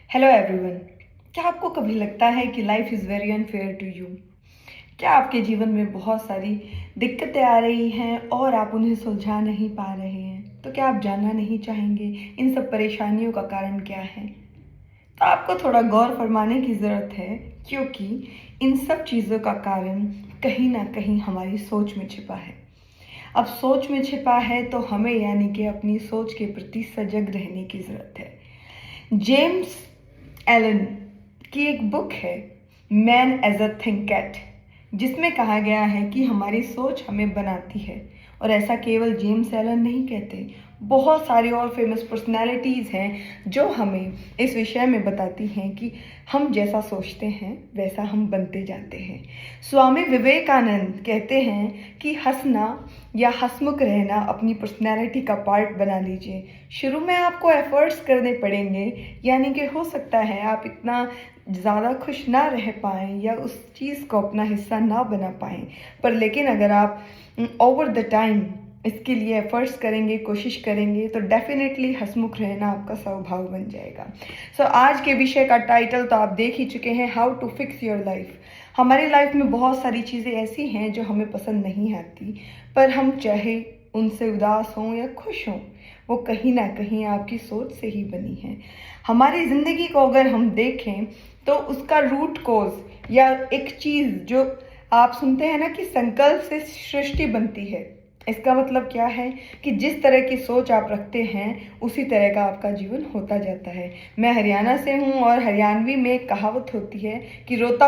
Hello everyone. क्या आपको कभी लगता है कि life is very unfair to you? क्या आपके जीवन में बहुत सारी दिक्कतें आ रही हैं और आप उन्हें सुलझा नहीं पा रहे हैं? तो क्या आप जानना नहीं चाहेंगे इन सब परेशानियों का कारण क्या है? तो आपको थोड़ा गौर फरमाने की ज़रूरत है, क्योंकि इन सब चीज़ों का कारण कहीं ना कहीं हमारी सोच में छिपा है। अब सोच में छिपा है तो हमें यानी कि अपनी सोच के प्रति सजग रहने की ज़रूरत है। जेम्स एलन की एक बुक है, मैन एज अ थिंकैट, जिसमें कहा गया है कि हमारी सोच हमें बनाती है। और ऐसा केवल जेम्स एलन नहीं कहते, बहुत सारी और फेमस पर्सनालिटीज़ हैं जो हमें इस विषय में बताती हैं कि हम जैसा सोचते हैं वैसा हम बनते जाते हैं। स्वामी विवेकानंद कहते हैं कि हंसना या हंसमुख रहना अपनी पर्सनैलिटी का पार्ट बना लीजिए। शुरू में आपको एफर्ट्स करने पड़ेंगे, यानी कि हो सकता है आप इतना ज़्यादा खुश ना रह पाएँ या उस चीज़ को अपना हिस्सा ना बना पाएँ, पर लेकिन अगर आप ओवर द टाइम इसके लिए एफर्ट्स करेंगे, कोशिश करेंगे, तो डेफिनेटली हंसमुख रहना आपका स्वभाव बन जाएगा। आज के विषय का टाइटल तो आप देख ही चुके हैं, how to fix your life. हमारी लाइफ में बहुत सारी चीज़ें ऐसी हैं जो हमें पसंद नहीं आती, पर हम चाहे उनसे उदास हों या खुश हों, वो कहीं ना कहीं आपकी सोच से ही बनी है। हमारी ज़िंदगी को अगर हम देखें तो उसका रूट कोज या एक चीज़ जो आप सुनते हैं ना कि संकल्प से सृष्टि बनती है, इसका मतलब क्या है कि जिस तरह की सोच आप रखते हैं उसी तरह का आपका जीवन होता जाता है। मैं हरियाणा से हूँ और हरियाणवी में एक कहावत होती है कि रोता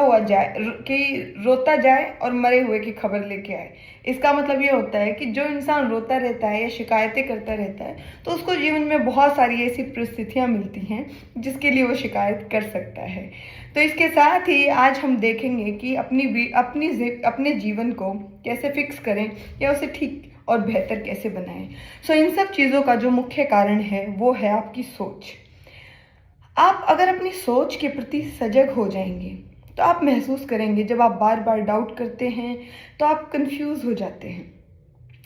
जाए और मरे हुए की खबर लेके आए। इसका मतलब ये होता है कि जो इंसान रोता रहता है या शिकायतें करता रहता है तो उसको जीवन में बहुत सारी ऐसी परिस्थितियाँ मिलती हैं जिसके लिए वो शिकायत कर सकता है। तो इसके साथ ही आज हम देखेंगे कि अपने जीवन को कैसे फिक्स करें या उसे ठीक और बेहतर कैसे बनाएं। इन सब चीज़ों का जो मुख्य कारण है वो है आपकी सोच। आप अगर अपनी सोच के प्रति सजग हो जाएंगे तो आप महसूस करेंगे, जब आप बार बार डाउट करते हैं तो आप कंफ्यूज हो जाते हैं।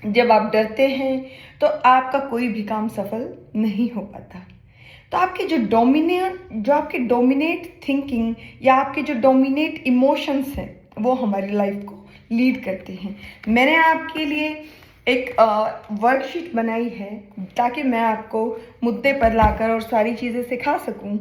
जब आप डरते हैं तो आपका कोई भी काम सफल नहीं हो पाता। तो आपके जो आपके डोमिनेट थिंकिंग या आपके जो डोमिनेट इमोशंस हैं वो हमारी लाइफ को लीड करते हैं। मैंने आपके लिए एक वर्कशीट बनाई है ताकि मैं आपको मुद्दे पर लाकर और सारी चीज़ें सिखा सकूं।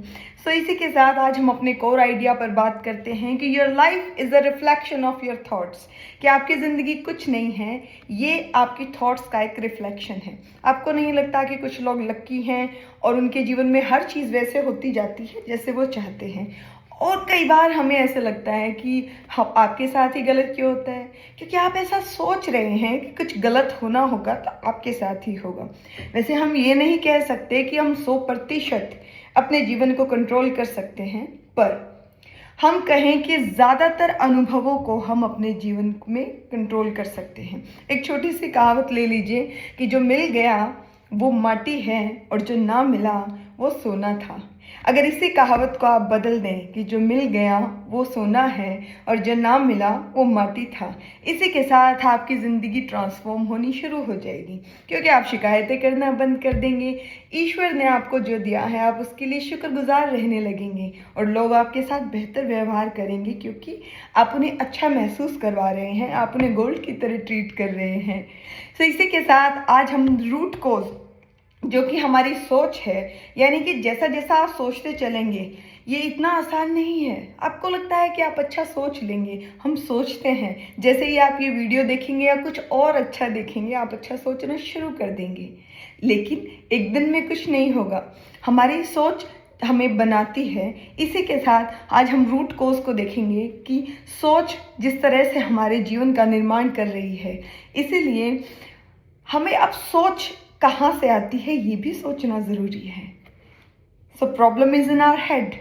इसी के साथ आज हम अपने कोर आइडिया पर बात करते हैं कि your life is a reflection of your thoughts. कि आपकी ज़िंदगी कुछ नहीं है, ये आपकी थॉट्स का एक रिफ्लेक्शन है। आपको नहीं लगता कि कुछ लोग लक्की हैं और उनके जीवन में हर चीज़ वैसे होती जाती है जैसे वो चाहते हैं? और कई बार हमें ऐसे लगता है कि हम आपके साथ ही गलत क्यों होता है, क्योंकि आप ऐसा सोच रहे हैं कि कुछ गलत होना होगा तो आपके साथ ही होगा। वैसे हम ये नहीं कह सकते कि हम 100% अपने जीवन को कंट्रोल कर सकते हैं, पर हम कहें कि ज़्यादातर अनुभवों को हम अपने जीवन में कंट्रोल कर सकते हैं। एक छोटी सी कहावत ले लीजिए कि जो मिल गया वो माटी है और जो ना मिला वो सोना था। अगर इसी कहावत को आप बदल दें कि जो मिल गया वो सोना है और जो ना मिला वो माटी था, इसी के साथ आपकी ज़िंदगी ट्रांसफॉर्म होनी शुरू हो जाएगी, क्योंकि आप शिकायतें करना बंद कर देंगे। ईश्वर ने आपको जो दिया है आप उसके लिए शुक्रगुजार रहने लगेंगे और लोग आपके साथ बेहतर व्यवहार करेंगे, क्योंकि आप उन्हें अच्छा महसूस करवा रहे हैं, आप उन्हें गोल्ड की तरह ट्रीट कर रहे हैं। इसी के साथ आज हम रूट कोज जो कि हमारी सोच है, यानी कि जैसा जैसा आप सोचते चलेंगे, ये इतना आसान नहीं है। आपको लगता है कि आप अच्छा सोच लेंगे, हम सोचते हैं जैसे ही आप ये वीडियो देखेंगे या कुछ और अच्छा देखेंगे आप अच्छा सोचना शुरू कर देंगे, लेकिन एक दिन में कुछ नहीं होगा। हमारी सोच हमें बनाती है। इसी के साथ आज हम रूट कोज को देखेंगे कि सोच जिस तरह से हमारे जीवन का निर्माण कर रही है, इसीलिए हमें अब सोच कहाँ से आती है ये भी सोचना ज़रूरी है। Problem is in our head.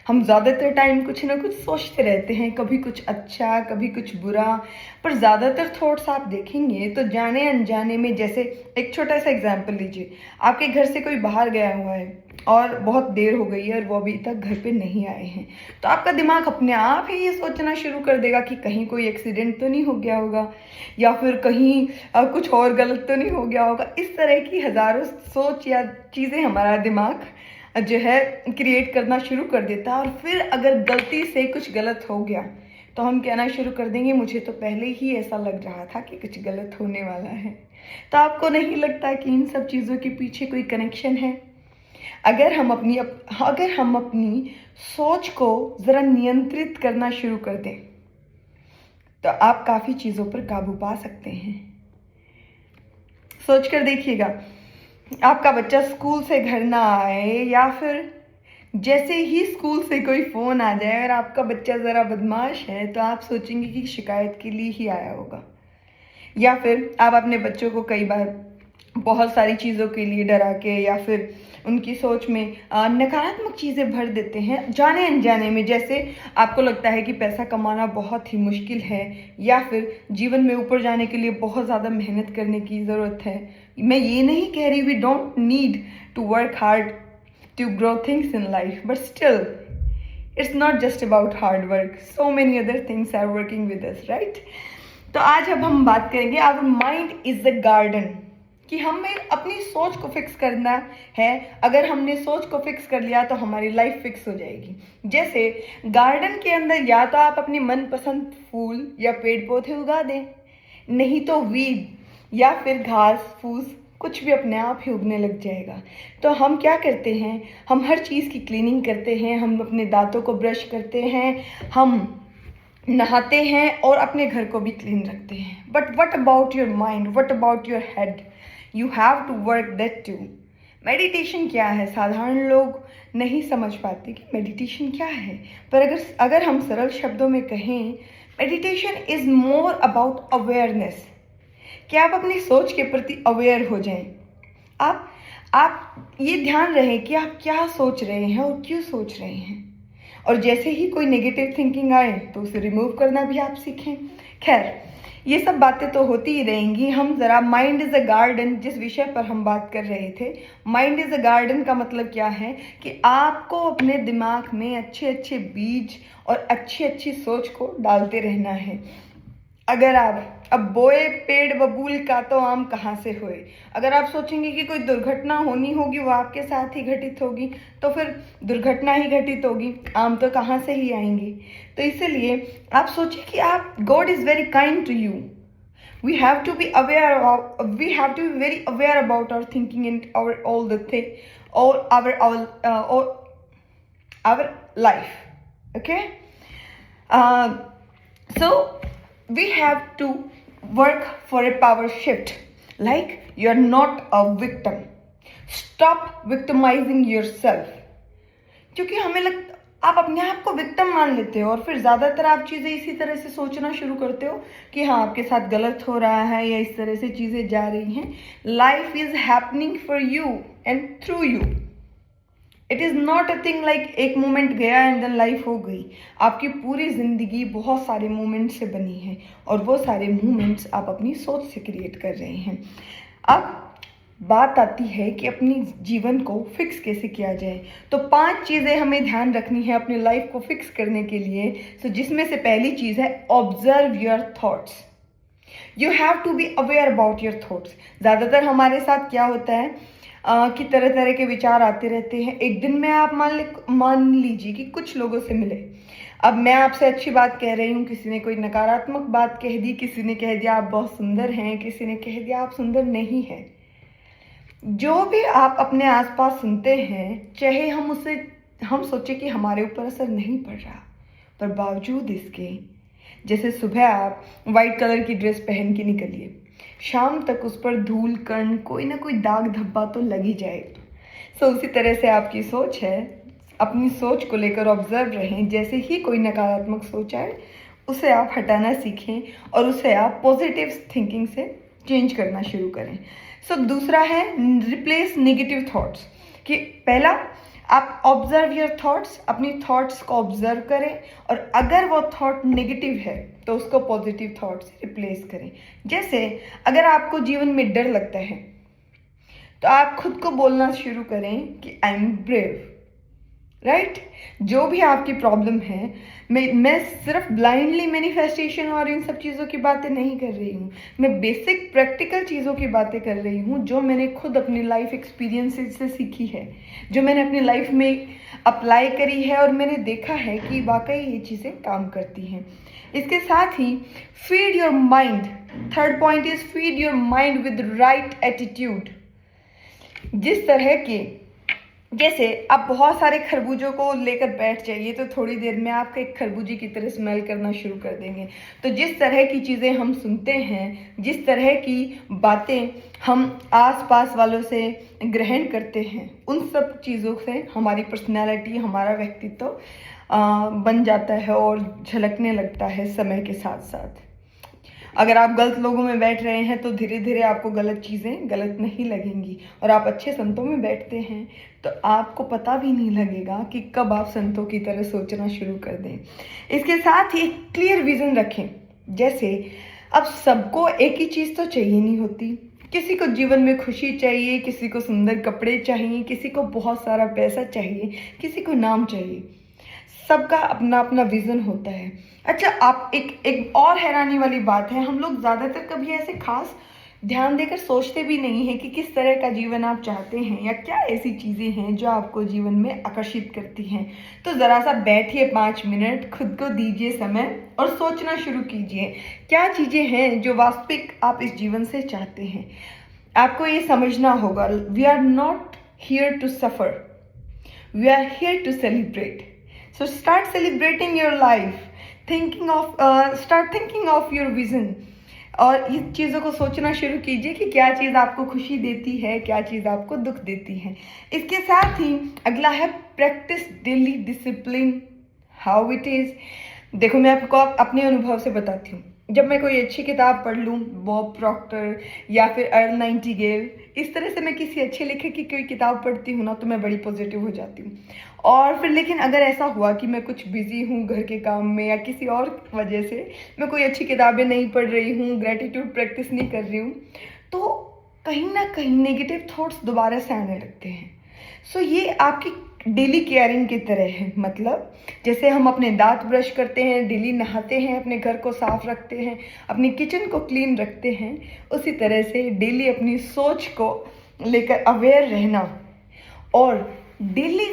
हम ज़्यादातर टाइम कुछ ना कुछ सोचते रहते हैं, कभी कुछ अच्छा कभी कुछ बुरा, पर ज़्यादातर थॉट्स आप देखेंगे तो जाने अनजाने में, जैसे एक छोटा सा एग्जांपल लीजिए, आपके घर से कोई बाहर गया हुआ है और बहुत देर हो गई है और वो अभी तक घर पे नहीं आए हैं, तो आपका दिमाग अपने आप ही ये सोचना शुरू कर देगा कि कहीं कोई एक्सीडेंट तो नहीं हो गया होगा या फिर कहीं कुछ और गलत तो नहीं हो गया होगा। इस तरह की हज़ारों सोच या चीज़ें हमारा दिमाग जो है क्रिएट करना शुरू कर देता है। और फिर अगर गलती से कुछ गलत हो गया तो हम कहना शुरू कर देंगे मुझे तो पहले ही ऐसा लग रहा था कि कुछ गलत होने वाला है। तो आपको नहीं लगता कि इन सब चीज़ों के पीछे कोई कनेक्शन है? अगर हम अपनी सोच को ज़रा नियंत्रित करना शुरू कर दें तो आप काफ़ी चीज़ों पर काबू पा सकते हैं। सोच कर देखिएगा, आपका बच्चा स्कूल से घर ना आए या फिर जैसे ही स्कूल से कोई फ़ोन आ जाए और आपका बच्चा ज़रा बदमाश है तो आप सोचेंगे कि शिकायत के लिए ही आया होगा। या फिर आप अपने बच्चों को कई बार बहुत सारी चीज़ों के लिए डरा के या फिर उनकी सोच में नकारात्मक चीज़ें भर देते हैं जाने अनजाने में। जैसे आपको लगता है कि पैसा कमाना बहुत ही मुश्किल है या फिर जीवन में ऊपर जाने के लिए बहुत ज़्यादा मेहनत करने की ज़रूरत है। मैं ये नहीं कह रही we don't need to work hard to grow things in life, but still it's not just about hard work, so many other things are working with us, right? तो आज अब हम बात करेंगे our mind is a garden, कि हमें अपनी सोच को फिक्स करना है। अगर हमने सोच को फिक्स कर लिया तो हमारी लाइफ फिक्स हो जाएगी। जैसे गार्डन के अंदर या तो आप अपनी मनपसंद फूल या पेड़ पौधे उगा दें, नहीं तो वीड या फिर घास फूस कुछ भी अपने आप ही उगने लग जाएगा। तो हम क्या करते हैं, हम हर चीज़ की क्लीनिंग करते हैं, हम अपने दांतों को ब्रश करते हैं, हम नहाते हैं और अपने घर को भी क्लीन रखते हैं। But what about your mind, what about your head? You have to work that too. Meditation क्या है? साधारण लोग नहीं समझ पाते कि मेडिटेशन क्या है, पर अगर हम सरल शब्दों में कहें, meditation is more about awareness, कि आप अपनी सोच के प्रति अवेयर हो जाएं। आप ये ध्यान रहे कि आप क्या सोच रहे हैं और क्यों सोच रहे हैं। और जैसे ही कोई नेगेटिव थिंकिंग आए तो उसे रिमूव करना भी आप सीखें। खैर, ये सब बातें तो होती ही रहेंगी। हम ज़रा माइंड इज़ अ गार्डन, जिस विषय पर हम बात कर रहे थे, माइंड इज़ अ गार्डन का मतलब क्या है कि आपको अपने दिमाग में अच्छे अच्छे बीज और अच्छी अच्छी सोच को डालते रहना है। अगर आप अब बोए पेड़ बबूल का तो आम कहाँ से होए, अगर आप सोचेंगे कि कोई दुर्घटना होनी होगी वो आपके साथ ही घटित होगी तो फिर दुर्घटना ही घटित होगी, आम तो कहाँ से ही आएंगे। तो इसलिए आप सोचिए कि आप God is very kind to you. We have to be very aware about our thinking and our all the thing और our life. Okay, so we have to work for a power shift, like you are not a victim. Stop victimizing yourself, क्योंकि आप अपने आप को victim मान लेते हो और फिर ज़्यादातर आप चीज़ें इसी तरह से सोचना शुरू करते हो कि हाँ आपके साथ गलत हो रहा है या इस तरह से चीज़ें जा रही हैं। Life is happening for you and through you. It is not a thing like एक मोमेंट गया एंड देन लाइफ हो गई। आपकी पूरी ज़िंदगी बहुत सारे मोमेंट से बनी है और वो सारे मोमेंट्स आप अपनी सोच से क्रिएट कर रहे हैं। अब बात आती है कि अपनी जीवन को फिक्स कैसे किया जाए। तो 5 चीज़ें हमें ध्यान रखनी है अपनी लाइफ को फिक्स करने के लिए। तो जिसमें से पहली चीज़ है observe your thoughts. You have to be aware about your thoughts. ज़्यादातर हमारे साथ क्या होता है कि तरह तरह के विचार आते रहते हैं। एक दिन में आप मान लीजिए कि कुछ लोगों से मिले। अब मैं आपसे अच्छी बात कह रही हूँ, किसी ने कोई नकारात्मक बात कह दी, किसी ने कह दिया आप बहुत सुंदर हैं, किसी ने कह दिया आप सुंदर नहीं हैं। जो भी आप अपने आसपास सुनते हैं, चाहे हम सोचे कि हमारे ऊपर असर नहीं पड़ रहा, पर बावजूद इसके, जैसे सुबह आप वाइट कलर की ड्रेस पहन के निकलिए, शाम तक उस पर धूल कण कोई ना कोई दाग धब्बा तो लग ही जाएगा। सो उसी तरह से आपकी सोच है। अपनी सोच को लेकर ऑब्जर्व रहें। जैसे ही कोई नकारात्मक सोच आए उसे आप हटाना सीखें और उसे आप पॉजिटिव थिंकिंग से चेंज करना शुरू करें। सो दूसरा है रिप्लेस नेगेटिव थॉट्स, कि पहला आप ऑब्जर्व योर थॉट्स, अपनी थॉट्स को ऑब्जर्व करें और अगर वो थॉट नेगेटिव है तो उसको पॉजिटिव थॉट से रिप्लेस करें। जैसे अगर आपको जीवन में डर लगता है तो आप खुद को बोलना शुरू करें कि आई एम ब्रेव, राइट? जो भी आपकी प्रॉब्लम है, मैं सिर्फ ब्लाइंडली मैनिफेस्टेशन और इन सब चीज़ों की बातें नहीं कर रही हूँ। मैं बेसिक प्रैक्टिकल चीज़ों की बातें कर रही हूँ, जो मैंने खुद अपनी लाइफ एक्सपीरियंसेस से सीखी है, जो मैंने अपनी लाइफ में अप्लाई करी है और मैंने देखा है कि वाकई ये चीज़ें काम करती हैं। इसके साथ ही feed your mind, third point is feed your mind with right attitude. जिस तरह के, जैसे आप बहुत सारे खरबूजों को लेकर बैठ जाइए तो थोड़ी देर में आपका एक खरबूजे की तरह स्मेल करना शुरू कर देंगे। तो जिस तरह की चीज़ें हम सुनते हैं, जिस तरह की बातें हम आसपास वालों से ग्रहण करते हैं, उन सब चीज़ों से हमारी पर्सनैलिटी, हमारा व्यक्तित्व बन जाता है और झलकने लगता है समय के साथ साथ। अगर आप गलत लोगों में बैठ रहे हैं तो धीरे धीरे आपको गलत चीज़ें गलत नहीं लगेंगी, और आप अच्छे संतों में बैठते हैं तो आपको पता भी नहीं लगेगा कि कब आप संतों की तरह सोचना शुरू कर दें। इसके साथ ही एक क्लियर विज़न रखें। जैसे अब सबको एक ही चीज़ तो चाहिए नहीं होती। किसी को जीवन में खुशी चाहिए, किसी को सुंदर कपड़े चाहिए, किसी को बहुत सारा पैसा चाहिए, किसी को नाम चाहिए। सबका अपना अपना विज़न होता है। अच्छा, आप एक और हैरानी वाली बात है, हम लोग ज़्यादातर कभी ऐसे खास ध्यान देकर सोचते भी नहीं हैं कि किस तरह का जीवन आप चाहते हैं या क्या ऐसी चीज़ें हैं जो आपको जीवन में आकर्षित करती हैं। तो ज़रा सा बैठिए 5 मिनट, खुद को दीजिए समय और सोचना शुरू कीजिए क्या चीज़ें हैं जो वास्तविक आप इस जीवन से चाहते हैं। आपको ये समझना होगा, we are not here to suffer, we are here to celebrate. So start celebrating your life, start thinking of your vision, और इस चीज़ों को सोचना शुरू कीजिए कि क्या चीज़ आपको खुशी देती है, क्या चीज़ आपको दुख देती है। इसके साथ ही अगला है practice daily discipline. How it is, देखो मैं आपको अपने अनुभव से बताती हूँ। जब मैं कोई अच्छी किताब पढ़ लूँ, बॉब प्रॉक्टर या फिर अर्ल नाइटिंगेल, इस तरह से मैं किसी अच्छे लेखक की कोई किताब पढ़ती हूँ ना, तो मैं बड़ी पॉजिटिव हो जाती हूँ। और फिर लेकिन अगर ऐसा हुआ कि मैं कुछ बिजी हूँ घर के काम में या किसी और वजह से मैं कोई अच्छी किताबें नहीं पढ़ रही हूँ, ग्रेटिट्यूड प्रैक्टिस नहीं कर रही हूँ, तो कहीं ना कहीं नेगेटिव थॉट्स दोबारा से आने लगते हैं। सो ये आपकी डेली केयरिंग की तरह है। मतलब जैसे हम अपने दांत ब्रश करते हैं, डेली नहाते हैं, अपने घर को साफ रखते हैं, अपनी किचन को क्लीन रखते हैं, उसी तरह से डेली अपनी सोच को लेकर अवेयर रहना और डेली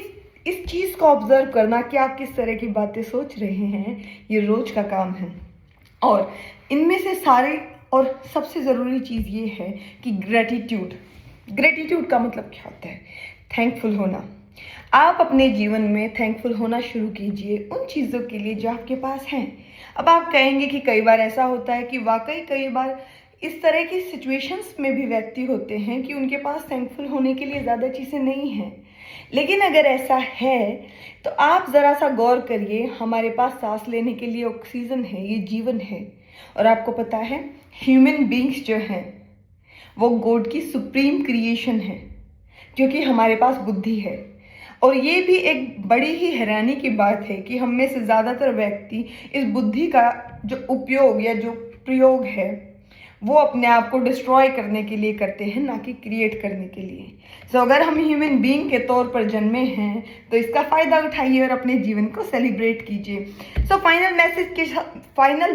इस चीज़ को ऑब्जर्व करना कि आप किस तरह की बातें सोच रहे हैं, ये रोज का काम है। और इनमें से सारे और सबसे ज़रूरी चीज़ ये है कि ग्रेटिट्यूड का मतलब क्या होता है? थैंकफुल होना। आप अपने जीवन में थैंकफुल होना शुरू कीजिए उन चीज़ों के लिए जो आपके पास हैं। अब आप कहेंगे कि कई बार ऐसा होता है कि वाकई कई बार इस तरह की सिचुएशंस में भी व्यक्ति होते हैं कि उनके पास थैंकफुल होने के लिए ज़्यादा चीज़ें नहीं हैं। लेकिन अगर ऐसा है तो आप ज़रा सा गौर करिए, हमारे पास सांस लेने के लिए ऑक्सीजन है, ये जीवन है। और आपको पता है ह्यूमन बींग्स जो हैं वो गॉड की सुप्रीम क्रिएशन है, क्योंकि हमारे पास बुद्धि है। और ये भी एक बड़ी ही हैरानी की बात है कि हम में से ज़्यादातर व्यक्ति इस बुद्धि का जो उपयोग या जो प्रयोग है वो अपने आप को डिस्ट्रॉय करने के लिए करते हैं, ना कि क्रिएट करने के लिए। सो अगर हम ह्यूमन बीइंग के तौर पर जन्मे हैं तो इसका फ़ायदा उठाइए और अपने जीवन को सेलिब्रेट कीजिए। सो फाइनल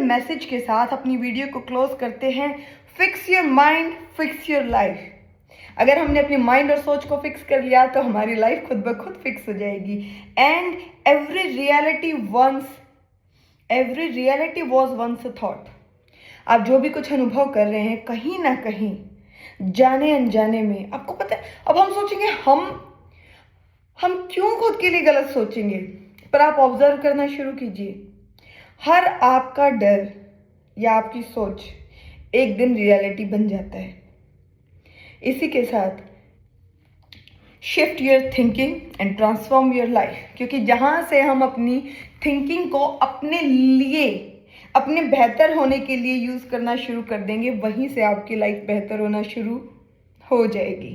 मैसेज के साथ अपनी वीडियो को क्लोज करते हैं। Fix your mind, fix your life. अगर हमने अपनी माइंड और सोच को फिक्स कर लिया तो हमारी लाइफ खुद ब खुद फिक्स हो जाएगी। And every reality was once a thought. आप जो भी कुछ अनुभव कर रहे हैं, कहीं ना कहीं जाने अनजाने में आपको पता है, अब हम सोचेंगे हम क्यों खुद के लिए गलत सोचेंगे, पर आप ऑब्जर्व करना शुरू कीजिए। हर आपका डर या आपकी सोच एक दिन रियलिटी बन जाता है। इसी के साथ shift your thinking and transform your life, क्योंकि जहाँ से हम अपनी थिंकिंग को अपने लिए, अपने बेहतर होने के लिए यूज़ करना शुरू कर देंगे, वहीं से आपकी लाइफ बेहतर होना शुरू हो जाएगी।